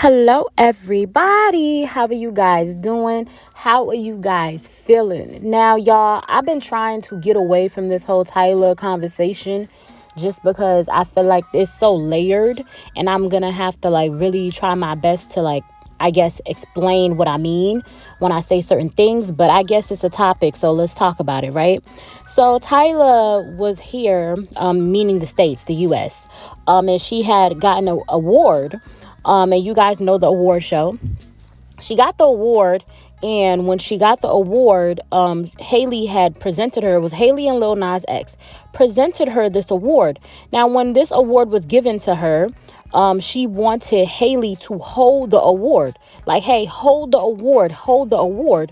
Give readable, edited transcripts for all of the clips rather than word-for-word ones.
Hello, everybody. How are you guys doing? How are you guys feeling? Now, y'all, I've been trying to get away from this whole Tyler conversation just because I feel like it's so layered and I'm gonna have to really try my best to I guess explain what I mean when I say certain things, but I guess it's a topic, so let's talk about it, right? So Tyla was here, meaning the states, the U.S., and she had gotten an award, and you guys know the award show. She got the award, and when she got the award, Haley had presented her. It was Haley and Lil Nas X presented her this award. Now, when this award was given to her, she wanted Haley to hold the award. Like, hey, hold the award, hold the award.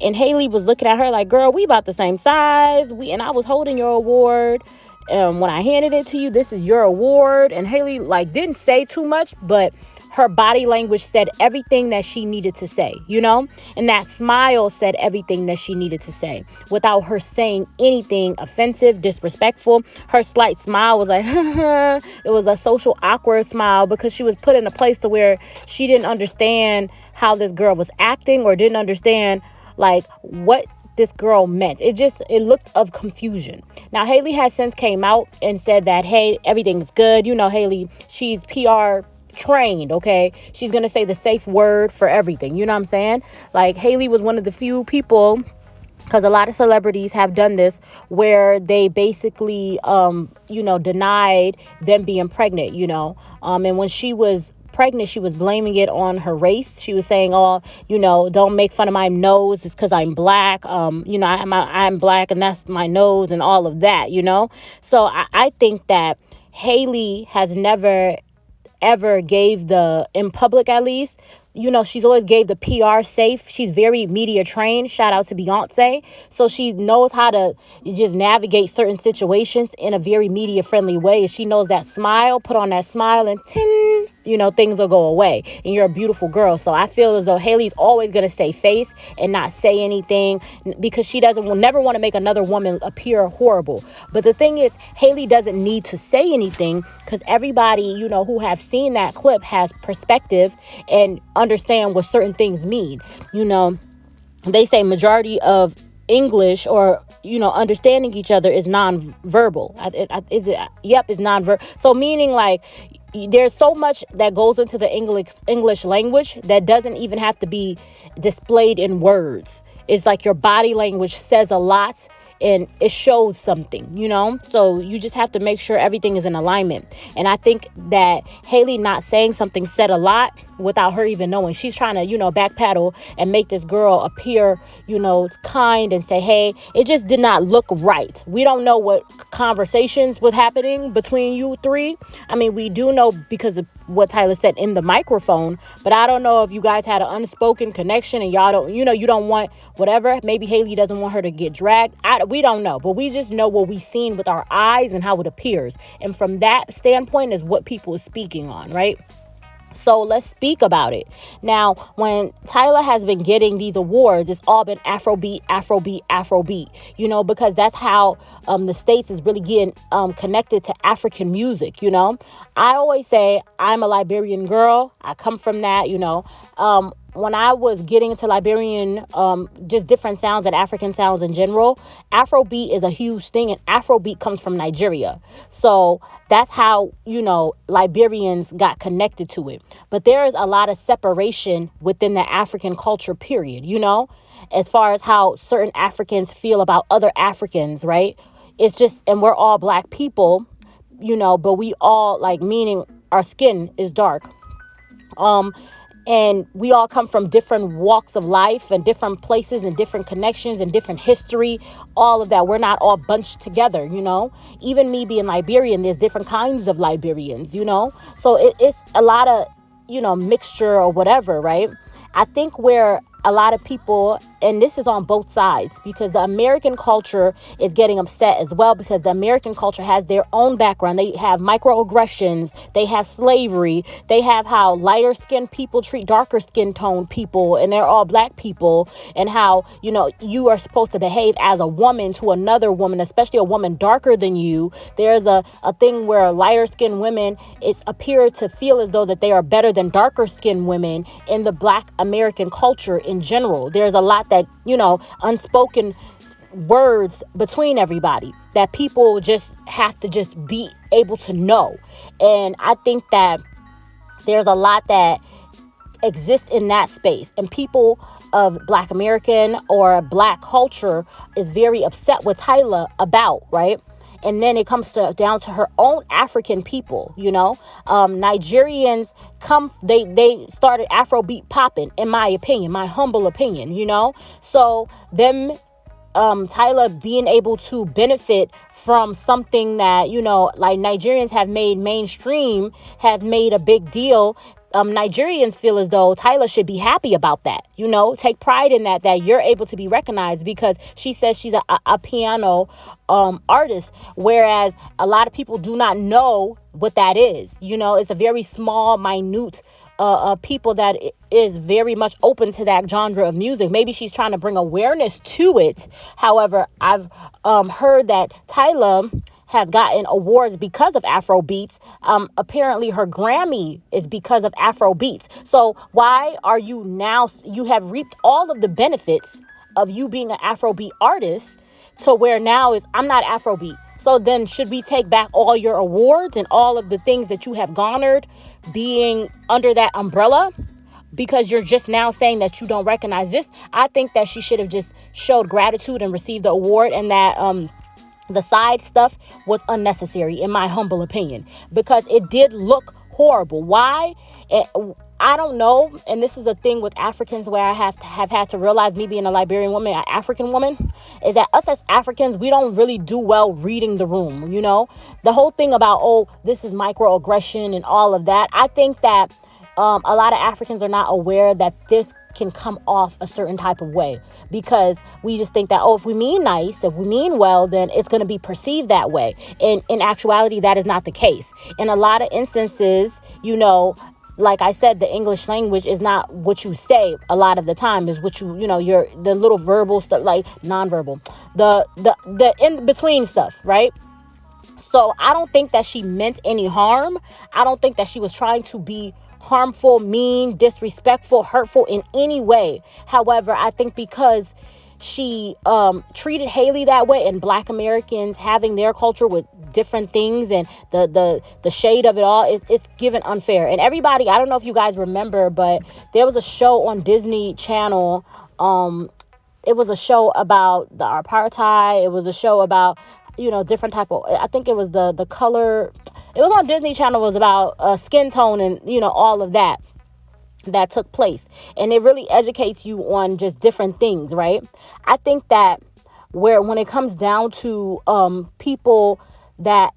And Haley was looking at her like, girl, we about the same size. And I was holding your award. When I handed it to you, this is your award. And Haley didn't say too much, but her body language said everything that she needed to say, and that smile said everything that she needed to say without her saying anything offensive, disrespectful. Her slight smile was like, it was a social awkward smile because she was put in a place to where she didn't understand how this girl was acting or didn't understand what this girl meant. It looked of confusion. Now Haley has since came out and said that, hey, everything's good. Haley, she's PR trained, okay? She's gonna say the safe word for everything. You know what I'm saying? Haley was one of the few people, because a lot of celebrities have done this, where they basically denied them being pregnant, and when she was pregnant, she was blaming it on her race. She was saying, oh, don't make fun of my nose, it's because I'm black. I'm black and that's my nose and all of that. So I think that Haley has never ever gave in public, at least, she's always gave the PR safe. She's very media trained. Shout out to Beyonce. So she knows how to just navigate certain situations in a very media friendly way. She knows that smile, put on that smile, and tin, things will go away. And you're a beautiful girl. So I feel as though Haley's always going to stay face and not say anything, because she will never want to make another woman appear horrible. But the thing is, Haley doesn't need to say anything, because everybody, who have seen that clip has perspective and understand what certain things mean. They say majority of English, or understanding each other, is non-verbal. Is non-verbal. So meaning there's so much that goes into the English language that doesn't even have to be displayed in words. It's like your body language says a lot, and it shows something, so you just have to make sure everything is in alignment. And I think that Haley not saying something said a lot without her even knowing. She's trying to, backpedal and make this girl appear, kind, and say, hey, it just did not look right. We don't know what conversations was happening between you three. I mean, we do know because of what Tyler said in the microphone, but I don't know if you guys had an unspoken connection and y'all don't, you don't want whatever. Maybe Haley doesn't want her to get dragged. We don't know, but we just know what we've seen with our eyes and how it appears. And from that standpoint is what people are speaking on, right? So let's speak about it. Now, when Tyla has been getting these awards, it's all been Afrobeat, Afrobeat, Afrobeat, because that's how the States is really getting connected to African music, I always say I'm a Liberian girl. I come from that, when I was getting into Liberian, just different sounds and African sounds in general, Afrobeat is a huge thing, and Afrobeat comes from Nigeria. So that's how, Liberians got connected to it. But there is a lot of separation within the African culture, period, as far as how certain Africans feel about other Africans, right? It's just, and we're all black people, but we all meaning our skin is dark. And we all come from different walks of life and different places and different connections and different history, all of that. We're not all bunched together, Even me being Liberian, there's different kinds of Liberians, So it's a lot of, mixture or whatever, right? I think where a lot of people and this is on both sides, because the American culture is getting upset as well, because the American culture has their own background. They have microaggressions, they have slavery, they have how lighter skinned people treat darker skin tone people, and they're all black people, and how, you are supposed to behave as a woman to another woman, especially a woman darker than you. There's a thing where lighter skinned women appear to feel as though that they are better than darker skinned women in the black American culture in general. There's a lot that, unspoken words between everybody that people just have to just be able to know. And I think that there's a lot that exists in that space, and people of black American or black culture is very upset with Tyla about, right? And then it comes down to her own African people, Nigerians they started Afrobeat popping, in my opinion, my humble opinion, so them, Tyla being able to benefit from something that, like Nigerians have made mainstream, have made a big deal. Nigerians feel as though Tyla should be happy about that, take pride in that you're able to be recognized, because she says she's a piano artist, whereas a lot of people do not know what that is. It's a very small, minute people that is very much open to that genre of music. Maybe she's trying to bring awareness to it. However, I've heard that Tyla has gotten awards because of Afro beats. Apparently her Grammy is because of Afro beats. So why are you now, you have reaped all of the benefits of you being an Afrobeat artist, to where now is, I'm not Afrobeat. So then should we take back all your awards and all of the things that you have garnered being under that umbrella? Because you're just now saying that you don't recognize this. I think that she should have just showed gratitude and received the award, and that the side stuff was unnecessary, in my humble opinion, because it did look horrible. Why? I don't know. And this is a thing with Africans where I have had to realize, me being a Liberian woman, an African woman, is that us as Africans, we don't really do well reading the room. The whole thing about, oh, this is microaggression and all of that. I think that a lot of Africans are not aware that this can come off a certain type of way, because we just think that, oh, if we mean nice, if we mean well, then it's going to be perceived that way. And in actuality, that is not the case. In a lot of instances, like I said, the English language is not what you say a lot of the time, is what you're the little verbal stuff, like nonverbal, the in between stuff, right? So I don't think that she meant any harm. I don't think that she was trying to be harmful, mean, disrespectful, hurtful in any way. However, I think because she treated Haley that way, and black Americans having their culture with different things, and the shade of it all, it's given unfair. And everybody, I don't know if you guys remember, but there was a show on Disney Channel. It was a show about the apartheid. It was a show about different type of, I think it was the color. It was on Disney Channel. It was about skin tone and, all of that took place. And it really educates you on just different things, right? I think that when it comes down to people, that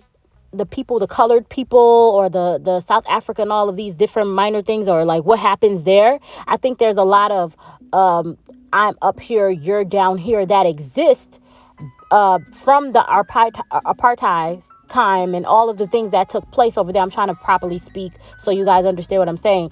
the colored people, or the South Africa, and all of these different minor things, or like what happens there, I think there's a lot of I'm up here, you're down here, that exist from the apartheid time and all of the things that took place over there. I'm trying to properly speak so you guys understand what I'm saying.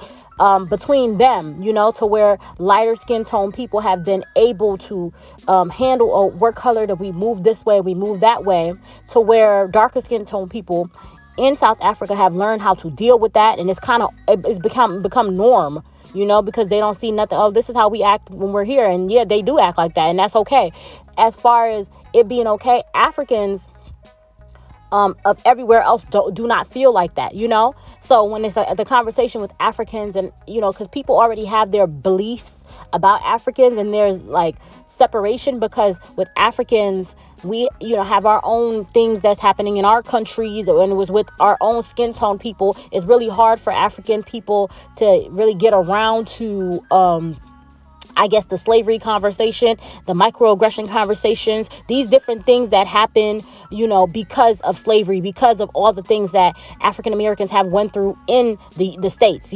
Between them, to where lighter skin tone people have been able to handle, oh, we're colored and we move this way, we move that way, to where darker skin tone people in South Africa have learned how to deal with that, and it's become norm. Because they don't see nothing. Oh, this is how we act when we're here. And yeah, they do act like that. And that's okay. As far as it being okay, Africans of everywhere else do not feel like that, So when it's the conversation with Africans, and, because people already have their beliefs about Africans, and there's like separation, because with Africans, we have our own things that's happening in our countries, and it was with our own skin tone people. It's really hard for African people to really get around to I guess the slavery conversation, the microaggression conversations, these different things that happen, because of slavery, because of all the things that African Americans have went through in the States,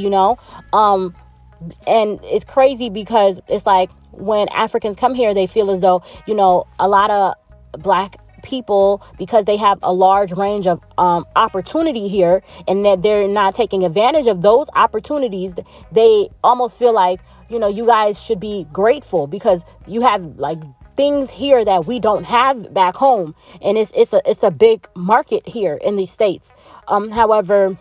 And it's crazy because it's like when Africans come here, they feel as though, a lot of black people, because they have a large range of opportunity here, and that they're not taking advantage of those opportunities, they almost feel like, you guys should be grateful because you have like things here that we don't have back home, and it's a big market here in these states. However,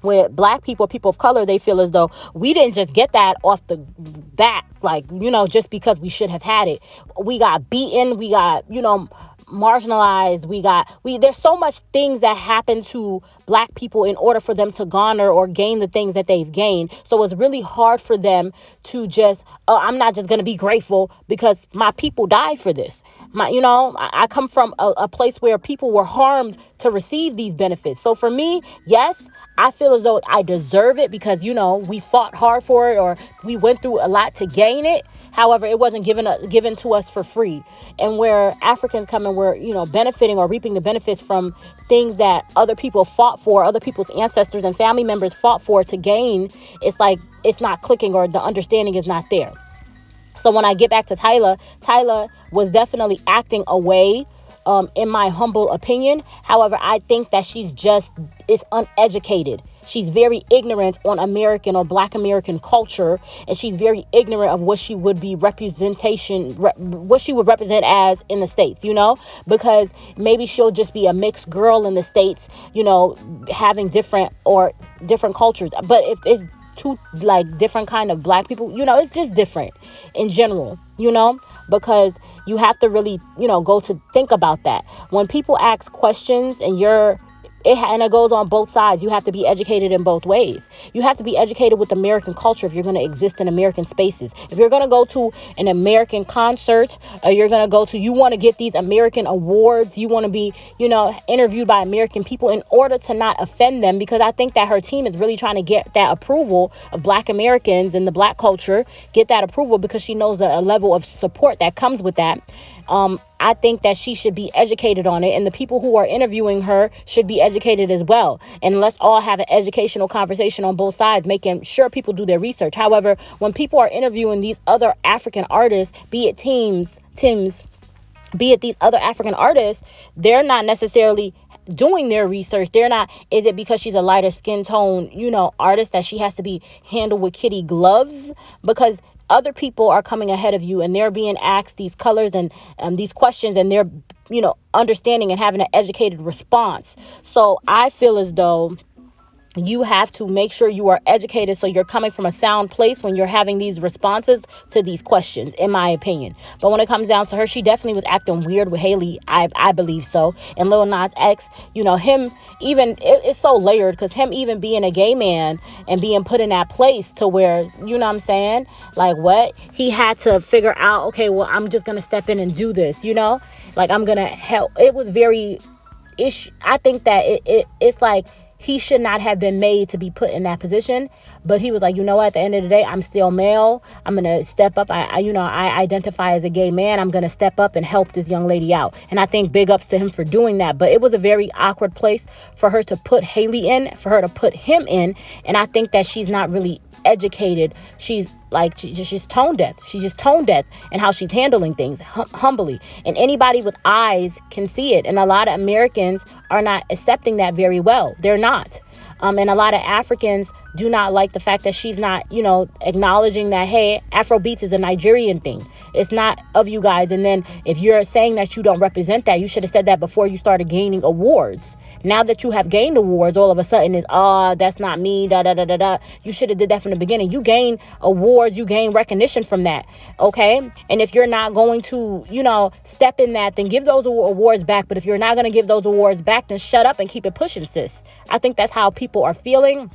with black people, people of color, they feel as though we didn't just get that off the bat, like, just because we should have had it. We got beaten, we got, marginalized, there's so much things that happen to black people in order for them to garner or gain the things that they've gained. So it's really hard for them to just, oh, I'm not just going to be grateful because my people died for this. I come from a place where people were harmed to receive these benefits. So for me, yes, I feel as though I deserve it because, we fought hard for it, or we went through a lot to gain it. However, it wasn't given to us for free. And where Africans come and we're, benefiting or reaping the benefits from things that other people fought for, other people's ancestors and family members fought for to gain, it's like it's not clicking, or the understanding is not there. So when I get back to Tyla was definitely acting away, in my humble opinion. However, I think that she's is uneducated. She's very ignorant on American or Black American culture, and she's very ignorant of what she would be what she would represent as in the States, because maybe she'll just be a mixed girl in the States, having different cultures. But if it's two like different kind of black people, it's just different in general, because you have to really, go to think about that. When people ask questions and it goes on both sides. You have to be educated in both ways. You have to be educated with American culture if you're going to exist in American spaces. If you're going to go to an American concert, or you want to get these American awards, you want to be, interviewed by American people in order to not offend them, because I think that her team is really trying to get that approval of Black Americans and the Black culture, get that approval because she knows the level of support that comes with that. I think that she should be educated on it, and the people who are interviewing her should be educated as well. And let's all have an educational conversation on both sides, making sure people do their research. However, when people are interviewing these other African artists, be it Tims, be it these other African artists, they're not necessarily doing their research. They're not. Is it because she's a lighter skin tone, artist, that she has to be handled with kitty gloves? Because other people are coming ahead of you and they're being asked these colors and these questions, and they're, understanding and having an educated response. So I feel as though you have to make sure you are educated, so you're coming from a sound place when you're having these responses to these questions, in my opinion. But when it comes down to her, she definitely was acting weird with Haley. I believe so. And Lil Nas X, him even, it's so layered, because him even being a gay man and being put in that place to where, what I'm saying? Like, what? He had to figure out, okay, well, I'm just going to step in and do this, like, I'm going to help. It was very I think that it's like, he should not have been made to be put in that position. But he was like, at the end of the day, I'm still male. I'm going to step up. I identify as a gay man. I'm going to step up and help this young lady out. And I think big ups to him for doing that. But it was a very awkward place for her to put Haley in, for her to put him in. And I think that she's not really educated. She's tone deaf. She's just tone deaf in how she's handling things humbly. And anybody with eyes can see it. And a lot of Americans are not accepting that very well. They're not. And a lot of Africans do not like the fact that she's not, acknowledging that, hey, Afrobeats is a Nigerian thing. It's not of you guys. And then if you're saying that you don't represent that, you should have said that before you started gaining awards. Now that you have gained awards, all of a sudden it's, that's not me, da, da, da, da, da. You should have did that from the beginning. You gain awards, you gain recognition from that, okay? And if you're not going to, step in that, then give those awards back. But if you're not going to give those awards back, then shut up and keep it pushing, sis. I think that's how people are feeling.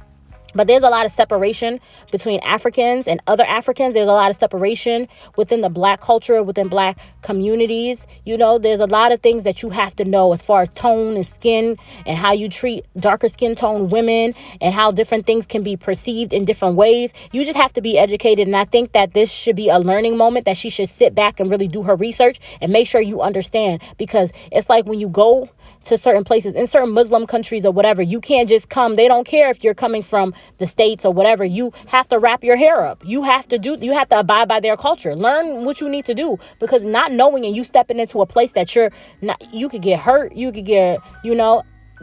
But there's a lot of separation between Africans and other Africans. There's a lot of separation within the Black culture, within Black communities. There's a lot of things that you have to know as far as tone and skin, and how you treat darker skin tone women, and how different things can be perceived in different ways. You just have to be educated. And I think that this should be a learning moment, that she should sit back and really do her research and make sure you understand. Because it's like when you go to certain places in certain Muslim countries or whatever. You can't just come. They don't care if you're coming from the States or whatever. You have to wrap your hair up. You have to abide by their culture. Learn what you need to do, because not knowing and you stepping into a place that you're not, you could get hurt. You could get,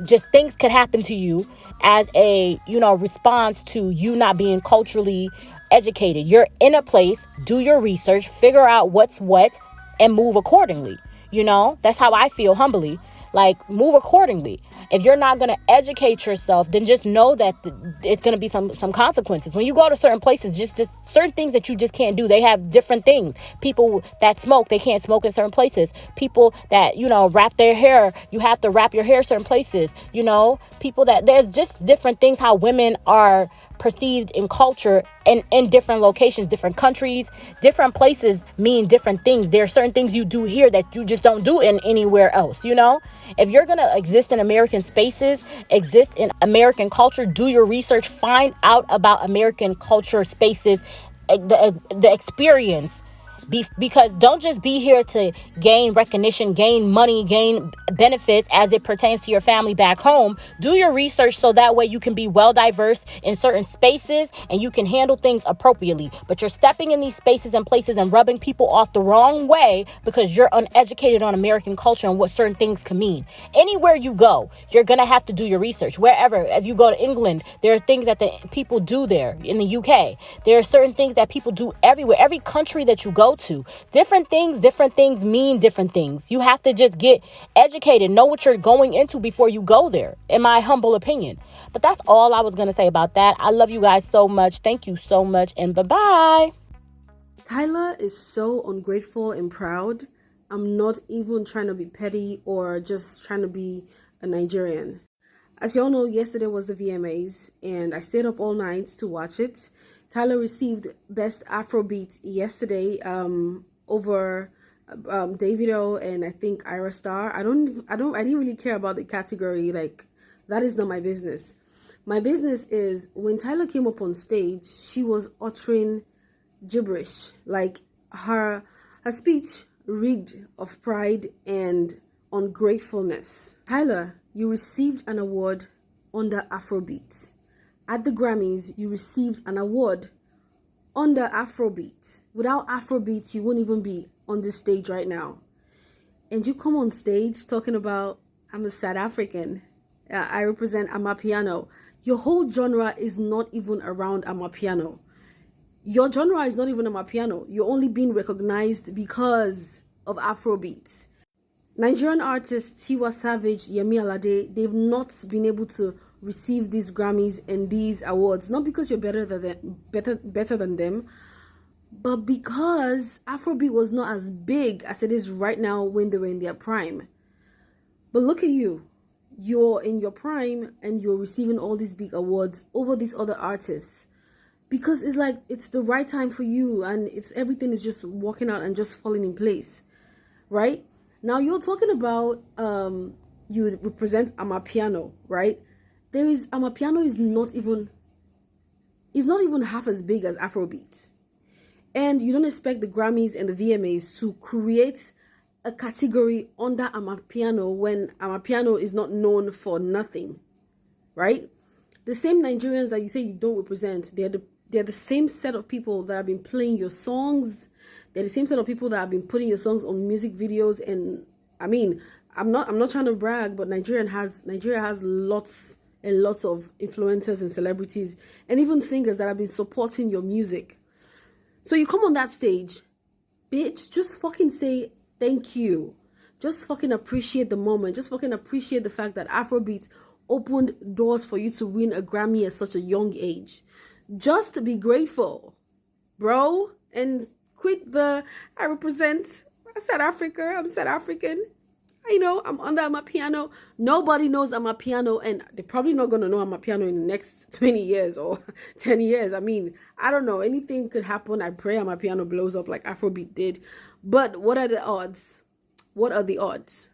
just things could happen to you as a, response to you not being culturally educated. You're in a place, do your research, figure out what's what, and move accordingly. That's how I feel, humbly. Like, move accordingly. If you're not going to educate yourself, then just know that it's going to be some consequences. When you go to certain places, just certain things that you just can't do. They have different things. People that smoke, they can't smoke in certain places. People that, wrap their hair, you have to wrap your hair certain places. People that, there's just different things how women are perceived in culture and in different locations, different countries, different places mean different things. There are certain things you do here that you just don't do in anywhere else. If you're going to exist in American spaces, exist in American culture, do your research, find out about American culture spaces, the experience. Because don't just be here to gain recognition, gain money, gain benefits as it pertains to your family back home. Do your research so that way you can be well diverse in certain spaces and you can handle things appropriately. But you're stepping in these spaces and places and rubbing people off the wrong way because you're uneducated on American culture and what certain things can mean. Anywhere you go, you're going to have to do your research. Wherever, if you go to England, there are things that the people do there. In the UK, there are certain things that people do everywhere. Every country that you go to, different things mean different things. You have to just get educated, know what you're going into before you go there, in my humble opinion. But that's all I was going to say about that. I love you guys so much. Thank you so much, and bye-bye. Tyla is so ungrateful and proud. I'm not even trying to be petty or just trying to be a Nigerian. As y'all know, yesterday was the VMAs and I stayed up all night to watch it. Tyla received Best Afrobeat yesterday over Davido and I think Ira Star. I didn't really care about the category. Like, that is not my business. My business is when Tyla came up on stage, she was uttering gibberish. Like, her speech reeked of pride and ungratefulness. Tyla, you received an award under Afrobeat. At the Grammys, you received an award under Afrobeat. Without Afrobeat, you wouldn't even be on this stage right now. And you come on stage talking about, I'm a South African. I represent Amapiano. Your whole genre is not even around Amapiano. Your genre is not even Amapiano. You're only being recognized because of Afrobeats. Nigerian artists Tiwa Savage, Yemi Alade, they've not been able to receive these Grammys and these awards, not because you're better than them, but because Afrobeat was not as big as it is right now when they were in their prime. But look at you. You're in your prime and you're receiving all these big awards over these other artists. Because it's like, it's the right time for you and everything is just working out and just falling in place, right? Now you're talking about you represent Amapiano, right? Amapiano is not even half as big as Afrobeat. And you don't expect the Grammys and the VMAs to create a category under Amapiano when Amapiano is not known for nothing, right? The same Nigerians that you say you don't represent, they're the same set of people that have been playing your songs. They're the same set of people that have been putting your songs on music videos. And I mean, I'm not trying to brag, but Nigeria has lots and lots of influencers and celebrities and even singers that have been supporting your music. So you come on that stage, bitch, just fucking say thank you. Just fucking appreciate the moment. Just fucking appreciate the fact that Afrobeat opened doors for you to win a Grammy at such a young age. Just be grateful, bro, and quit the I represent South Africa. I'm South African. I know I'm under Amapiano. Nobody knows Amapiano, and they're probably not going to know Amapiano in the next 20 years or 10 years. I mean, I don't know. Anything could happen. I pray Amapiano blows up like Afrobeat did. But what are the odds? What are the odds?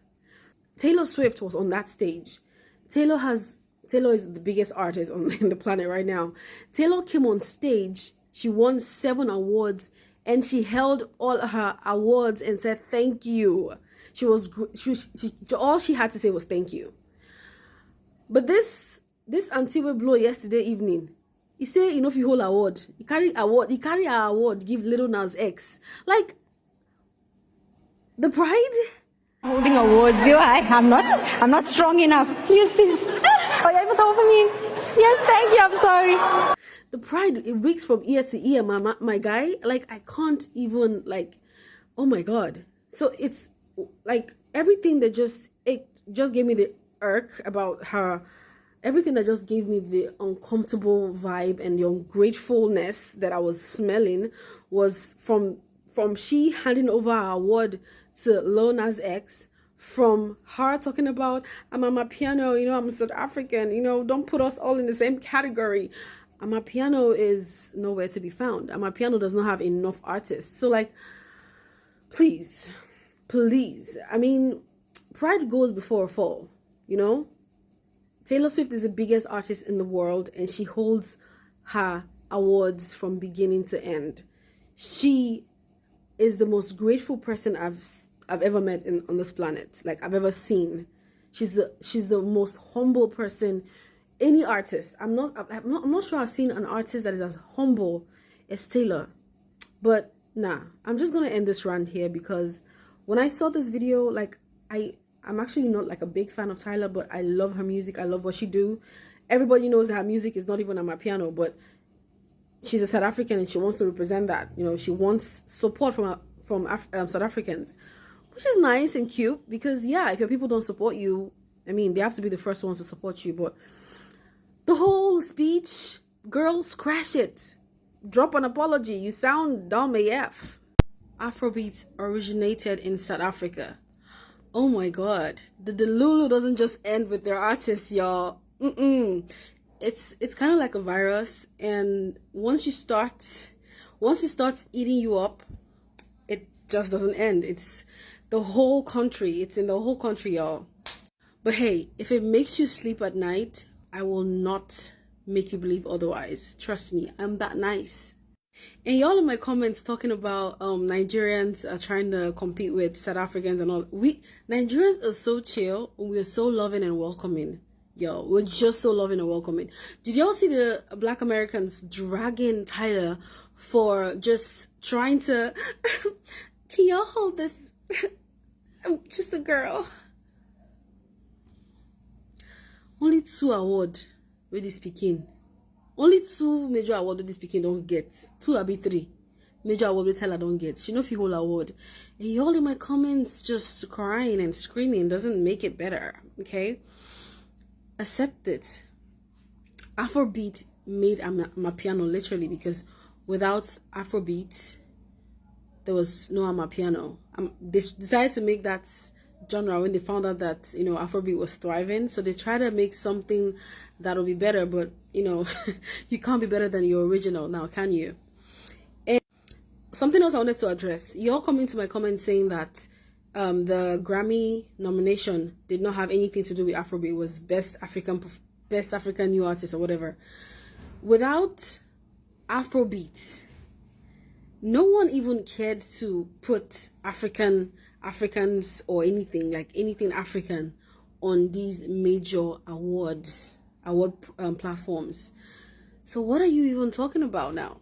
Taylor Swift was on that stage. Taylor is the biggest artist on the planet right now. Taylor came on stage. She won 7 awards and she held all her awards and said thank you. All she had to say was thank you. But this auntie will blow yesterday evening. He say, if you hold award, he carry our award, give Little Nas X. Like, the pride. Holding awards, I'm not strong enough. Use this. Oh, you're able to offer me? Yes, thank you. I'm sorry. The pride, it reeks from ear to ear, my guy. Like, I can't even, like, oh my God. So it's like everything that it just gave me the irk about her. Everything that just gave me the uncomfortable vibe and the ungratefulness that I was smelling was from she handing over her award to Lil Nas X, from her talking about, I'm Amapiano, I'm South African, don't put us all in the same category. Amapiano is nowhere to be found. Amapiano does not have enough artists. So, like, please, I mean, pride goes before a fall, Taylor Swift is the biggest artist in the world, and she holds her awards from beginning to end. She is the most grateful person I've ever met on this planet, like I've ever seen. She's the most humble person. Any artist, I'm not sure I've seen an artist that is as humble as Taylor. But nah, I'm just gonna end this rant here, because when I saw this video, like, I'm actually not like a big fan of Tyler, but I love her music. I love what she do. Everybody knows that her music is not even on my piano, but she's a South African and she wants to represent that. She wants support from South Africans, which is nice and cute, because yeah, if your people don't support you, I mean, they have to be the first ones to support you. But the whole speech, girl, scratch it. Drop an apology. You sound dumb AF. Afrobeat originated in South Africa. Oh my God. The Lulu doesn't just end with their artists, y'all. It's kind of like a virus, and once it starts eating you up, it just doesn't end. It's the whole country. It's in the whole country, y'all. But hey, if it makes you sleep at night, I will not make you believe otherwise. Trust me, I'm that nice. And y'all in my comments talking about Nigerians are trying to compete with South Africans and all. Nigerians are so chill. We're so loving and welcoming. Yo, we're just so loving and welcoming. Did y'all see the Black Americans dragging Tyla for just trying to can y'all hold this? I'm just a girl. Only 2 awards with this speaking. Only 2 major awards with this speaking don't get. 2 or 3 major awards with Tyla don't get. She know if you hold award. And y'all in my comments just crying and screaming doesn't make it better. Okay? Accept it. Afrobeat made Amapiano literally, because without Afrobeat, there was no Amapiano. They decided to make that genre when they found out that Afrobeat was thriving, so they tried to make something that'll be better, but you can't be better than your original now, can you? And something else I wanted to address, you all come into my comments saying that the Grammy nomination did not have anything to do with Afrobeat. It was best African new artist or whatever. Without Afrobeat, no one even cared to put Africans or anything African on these major award platforms. So what are you even talking about now?